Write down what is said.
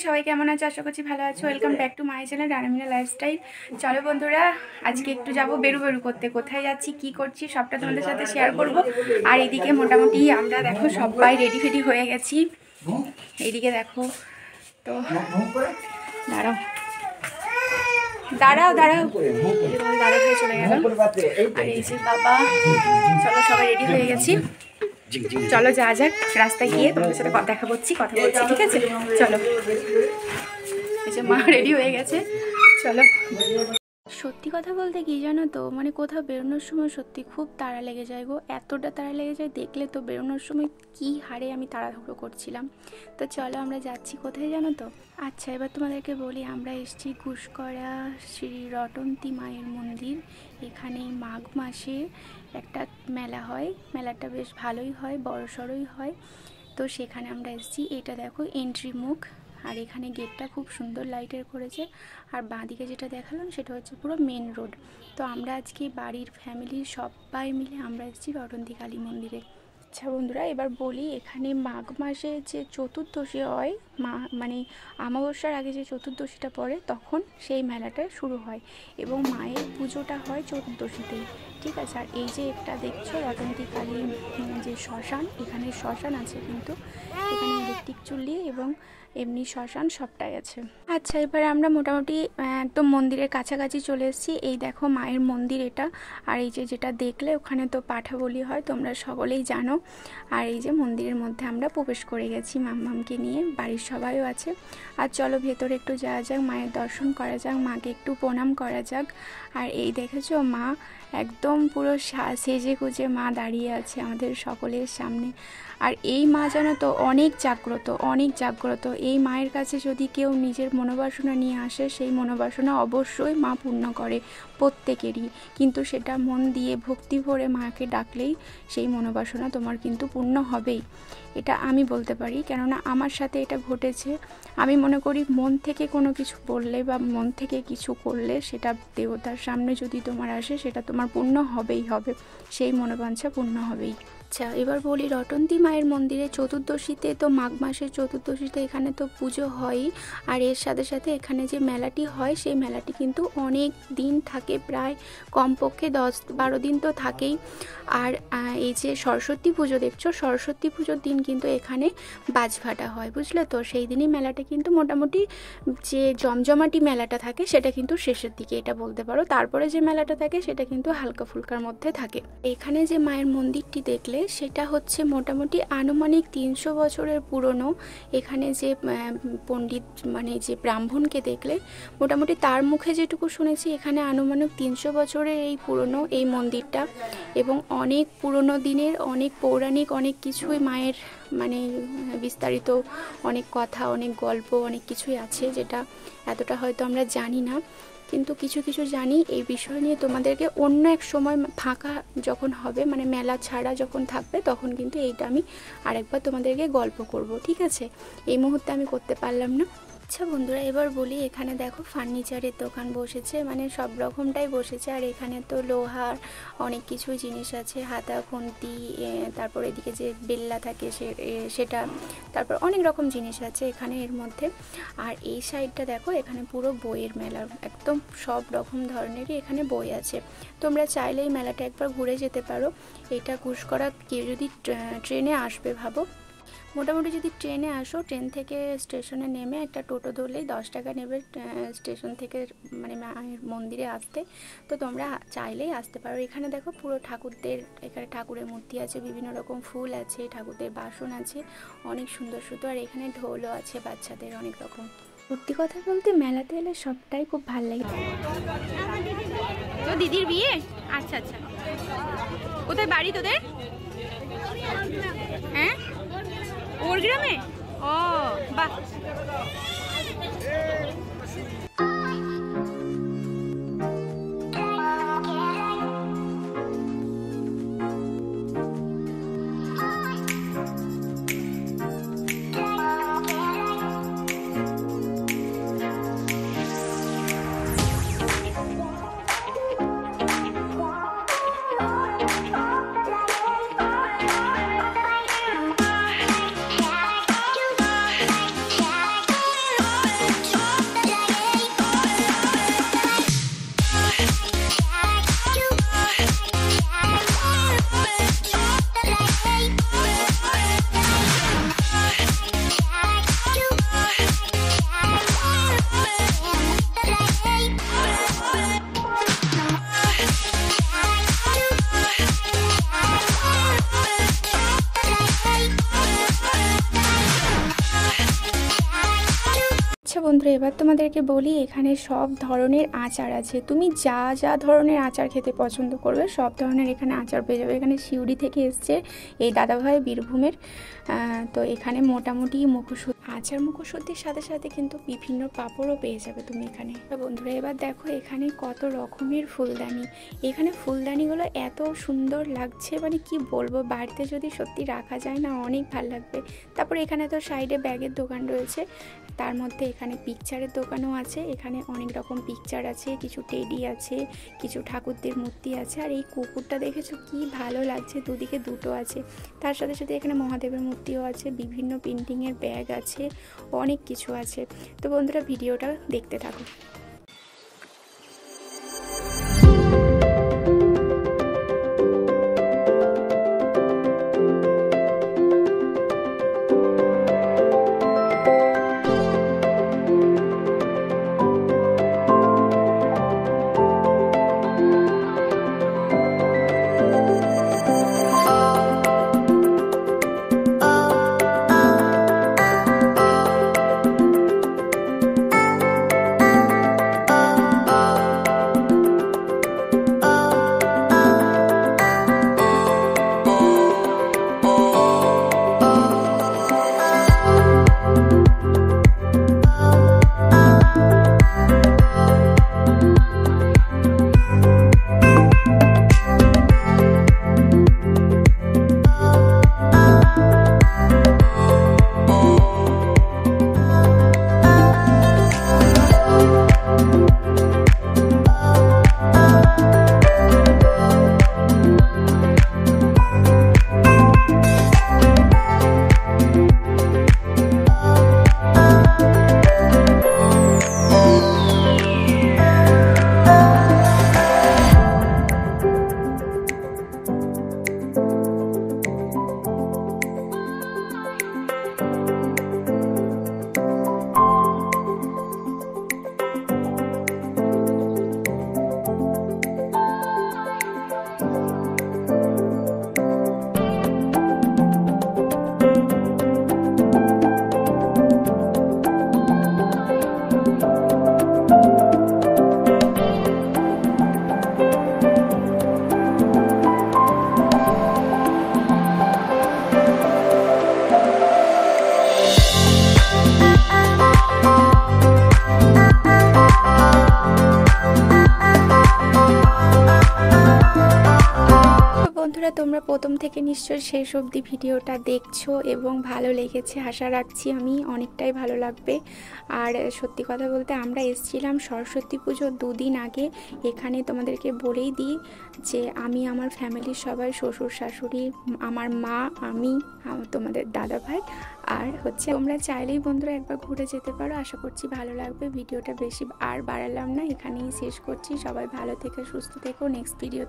সবাই কেমন আছো? আশা করছি ভালো আছো। Welcome back to my channel Ranamina lifestyle. চলো বন্ধুরা, আজকে একটু যাবো বেরু করতে। কোথায় যাচ্ছি, কি করছি সবটা তোমাদের সাথে শেয়ার করব। আর এদিকে মোটামুটি আমরা দেখো সবাই রেডি ফেডি হয়ে গেছি। এইদিকে দেখো তো, দাঁড়াও দাঁড়াও দাঁড়াও দাঁড়া হয়ে চলে গেল। আর এই যে বাবা, চলো সবাই রেডি হয়ে গেছি, চলো যা যাক। রাস্তায় গিয়ে তোমাদের সাথে দেখা বলছি, ঠিক আছে? চলো। এই যে মা রেডি হয়ে গেছে, চলো। সত্যি কথা বলতে কি জানো তো, মানে কোথাও বেরোনোর সময় সত্যি খুব তাড়া লেগে যায় গো, এতটা তাড়া লেগে যায়। দেখলে তো বেরোনোর সময় কি হারে আমি তাড়াহুড়ো করছিলাম। তো চলো আমরা যাচ্ছি কোথায় জানো তো। আচ্ছা, এবার তোমাদেরকে বলি, আমরা এসেছি ঘুষকরা শ্রী রটন্তী মায়ের মন্দির। এখানে মাঘ মাসে একটা মেলা হয়, মেলাটা বেশ ভালোই হয়, বড় সড়ই হয়। তো সেখানে আমরা এসেছি। এটা দেখো এন্ট্রি মুখ, আর এখানে গেটটা খুব সুন্দর লাইটের করেছে। আর বাঁদিকে যেটা দেখালাম সেটা হচ্ছে পুরো মেন রোড। তো আমরা আজকে বাড়ির ফ্যামিলির সবাই মিলে আমরা এসেছি রটন্তী কালী মন্দিরে। আচ্ছা বন্ধুরা, এবার বলি, এখানে মাঘ মাসে যে চতুর্দশী হয়, মানে অমাবস্যার আগে যে চতুর্দশীটা পড়ে, তখন সেই মেলাটা শুরু হয় এবং মায়ের পুজোটা হয় চতুর্দশীতেই, ঠিক আছে? আর এই যে একটা দেখছো রটন্তী কালী যে শ্মশান, এখানে শ্মশান আছে, কিন্তু এখানে ইলেকট্রিক চুল্লি এবং এমনি শ্মশান সবটাই আছে। আচ্ছা, এবার আমরা মোটামুটি একদম মন্দিরের কাছাকাছি চলে এসেছি। এই দেখো মায়ের মন্দির এটা। আর এই যে যেটা দেখলে, ওখানে তো পাঠা বলি হয়, তোমরা সকলেই জানো। আর এই যে মন্দিরের মধ্যে আমরা প্রবেশ করে গেছি মাম্মামকে নিয়ে, বাড়ির সবাইও আছে। আর চলো ভেতরে একটু যাওয়া যাক, মায়ের দর্শন করা যাক, মাকে একটু প্রণাম করা যাক। আর এই দেখেছো, মা একদম পুরো সেজে গুজে মা দাঁড়িয়ে আছে আমাদের সকলের সামনে। আর এই মা জানো তো অনেক জাগ্রত, অনেক জাগ্রত। এই মায়ের কাছে যদি কেউ নিজের মনোবাসনা নিয়ে আসে, সেই মনোবাসনা অবশ্যই মা পূর্ণ করে প্রত্যেকেরই। কিন্তু সেটা মন দিয়ে ভক্তি ভরে মাকে ডাকলেই সেই মনোবাসনা তোমার কিন্তু পূর্ণ হবেই, এটা আমি বলতে পারি। কেননা আমার সাথে এটা ঘটেছে। আমি মনে করি মন থেকে কোনো কিছু বললে বা মন থেকে কিছু করলে, সেটা দেবতার সামনে যদি তোমার আসে, সেটা তোমার পূর্ণ হবেই হবে, সেই মনোবাঞ্ছা পূর্ণ হবেই। আচ্ছা, এবার বলি, রটন্তী মায়ের মন্দিরে চতুর্দশীতে তো, মাঘ মাসের চতুর্দশীতে এখানে তো পুজো হয়ই। আর এর সাথে সাথে এখানে যে মেলাটি হয়, সেই মেলাটি কিন্তু অনেক দিন থাকে, প্রায় কমপক্ষে 10-12 দিন তো থাকেই। আর এই যে সরস্বতী পুজো দেখছো, সরস্বতী পুজোর দিন কিন্তু এখানে বাজভাটা হয়, বুঝলে তো? সেই দিনই মেলাটা কিন্তু মোটামুটি যে জমজমাটি মেলাটা থাকে, সেটা কিন্তু শেষের দিকে, এটা বলতে পারো। তারপরে যে মেলাটা থাকে সেটা কিন্তু হালকা ফুলকার মধ্যে থাকে। এখানে যে মায়ের মন্দিরটি দেখলে, সেটা হচ্ছে মোটামুটি আনুমানিক 300 বছরের পুরনো। এখানে যে পণ্ডিত, মানে যে ব্রাহ্মণকে দেখলে, মোটামুটি তার মুখে যেটুকু শুনেছি, এখানে আনুমানিক 300 বছরের এই পুরনো এই মন্দিরটা। এবং অনেক পুরনো দিনের, অনেক পৌরাণিক অনেক কিছুই মায়ের, মানে বিস্তারিত অনেক কথা, অনেক গল্প, অনেক কিছুই আছে, যেটা এতটা হয়তো আমরা জানি না, কিন্তু কিছু কিছু জানি। এই বিষয় নিয়ে তোমাদেরকে অন্য এক সময় ফাঁকা যখন হবে, মানে মেলা ছাড়া যখন থাকবে, তখন কিন্তু এইটা আমি আরেকবার তোমাদেরকে গল্প করব, ঠিক আছে? এই মুহূর্তে আমি করতে পারলাম না। আচ্ছা বন্ধুরা, এবার বলি, এখানে দেখো ফার্নিচারের দোকান বসেছে, মানে সব রকমটাই বসেছে। আর এখানে তো লোহার অনেক কিছু জিনিস আছে, হাতা খুন্তি, তারপর এদিকে যে বেল্লা থাকে সেটা, তারপর অনেক রকম জিনিস আছে এখানে এর মধ্যে। আর এই সাইডটা দেখো, এখানে পুরো বইয়ের মেলা, একদম সব রকম ধরনেরই এখানে বই আছে। তোমরা চাইলেই মেলাটা একবার ঘুরে যেতে পারো। এটা ঘুষকরা কেউ যদি ট্রেনে আসবে, ভাবো, মোটামুটি যদি ট্রেনে আসো, ট্রেন থেকে স্টেশনে নেমে একটা টোটো ধরলেই 10 টাকা নেবে স্টেশন থেকে, মানে মায়ের মন্দিরে আসতে। তো তোমরা চাইলেই আসতে পারো। এখানে দেখো পুরো ঠাকুরদের, এখানে ঠাকুরের মূর্তি আছে, বিভিন্ন রকম ফুল আছে, ঠাকুরদের বাসন আছে, অনেক সুন্দর সুন্দর। আর এখানে ঢোলও আছে বাচ্চাদের অনেক রকম। সত্যি কথা বলতে মেলাতে এলে সবটাই খুব ভালো লাগে। তো দিদির বিয়ে? আচ্ছা আচ্ছা, কোথায় বাড়ি তোদের? হ্যাঁ, ওর গ্রামে? ও বাহ। বন্ধুরা এবার তোমাদেরকে বলি, এখানে সব ধরনের আচার আছে। তুমি যা যা ধরনের আচার খেতে পছন্দ করবে সব ধরনের এখানে আচার পেয়ে যাবে। এখানে সিউড়ি থেকে এসছে এই দাদাভাই, বীরভূমের। তো এখানে মোটামুটি মুখোশুদ্ধির সাথে সাথে কিন্তু বিভিন্ন পাঁপড়ও পেয়ে যাবে তুমি এখানে। তো বন্ধুরা এবার দেখো এখানে কত রকমের ফুলদানি। এখানে ফুলদানিগুলো এত সুন্দর লাগছে, মানে কি বলবো, বাড়িতে যদি সত্যি রাখা যায় না অনেক ভালো লাগবে। তারপরে এখানে তো সাইডে ব্যাগের দোকান রয়েছে, তার মধ্যে এখানে পিকচারের দোকানও আছে। এখানে অনেক রকম পিকচার আছে, কিছু টেডি আছে, কিছু ঠাকুরদের মূর্তি আছে। আর এই কুকুরটা দেখেছো কি ভালো লাগছে, দুদিকে দুটো আছে। তার সাথে সাথে এখানে মহাদেবের মূর্তিও আছে, বিভিন্ন পেন্টিংয়ের ব্যাগ আছে, অনেক কিছু আছে। তো বন্ধুরা ভিডিওটা দেখতে থাকো। বন্ধুরা তোমরা প্রথম থেকে নিশ্চয়ই শেষ অবধি ভিডিওটা দেখছো এবং ভালো লেগেছে আশা রাখছি আমি, অনেকটাই ভালো লাগবে। আর সত্যি কথা বলতে আমরা এসেছিলাম সরস্বতী পুজো 2 দিন আগে। এখানে তোমাদেরকে বলেই দিই যে আমি আমার ফ্যামিলির সবাই, শ্বশুর শাশুড়ি, আমার মা, আমি, তোমাদের দাদা ভাই আর হচ্ছে তোমরা চাইলেই বন্ধুরা একবার ঘুরে যেতে পারো। আশা করছি ভালো লাগবে। ভিডিওটা বেশি আর বাড়ালাম না, এখানেই শেষ করছি। সবাই ভালো থেকে সুস্থ থেকো। নেক্সট ভিডিওতে